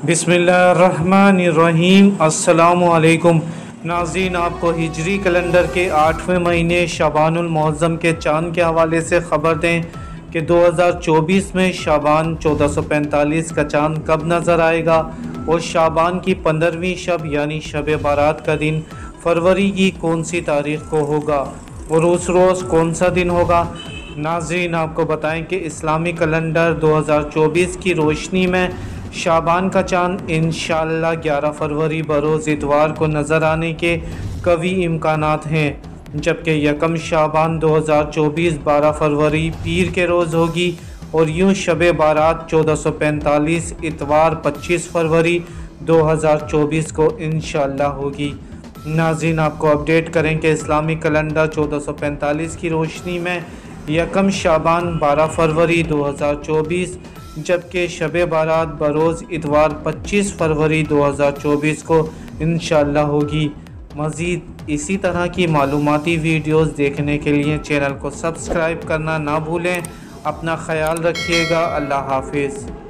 बिस्मिल्लाहिर्रहमानिर्रहीम। अस्सलामुअलैकुम नाज़रीन, आपको हिजरी कैलेंडर के 8वें महीने शाबानुल मुअज़्ज़म के चाँद के हवाले से ख़बर दें कि 2024 में शाबान 1445 का चाँद कब नज़र आएगा और शाबान की 15वीं शब यानी शब बारात का दिन फरवरी की कौन सी तारीख़ को होगा और उस रोज़ कौन सा दिन होगा। नाज़रीन, आपको बताएं कि इस्लामी कैलेंडर 2024 की रोशनी में शाबान का चाँद इंशाअल्लाह 11 फरवरी बरोज़ इतवार को नज़र आने के कवी इम्कानात हैं, जबकि यकम शाबान 2024 12 फरवरी पीर के रोज़ होगी और यूँ शब बारात 1445 इतवार 25 फरवरी 2024 को इंशाअल्लाह होगी। नाज़रीन, आपको अपडेट करें कि इस्लामी कैलेंडर 1445 की रोशनी में यकम शाबान 12 फरवरी 2024 जबकि शब बारात बरोज़ इतवार 25 फरवरी 2024 को इंशाअल्लाह होगी। मज़ीद इसी तरह की मालूमाती वीडियोज़ देखने के लिए चैनल को सब्सक्राइब करना ना भूलें। अपना ख्याल रखिएगा। अल्लाह हाफिज़।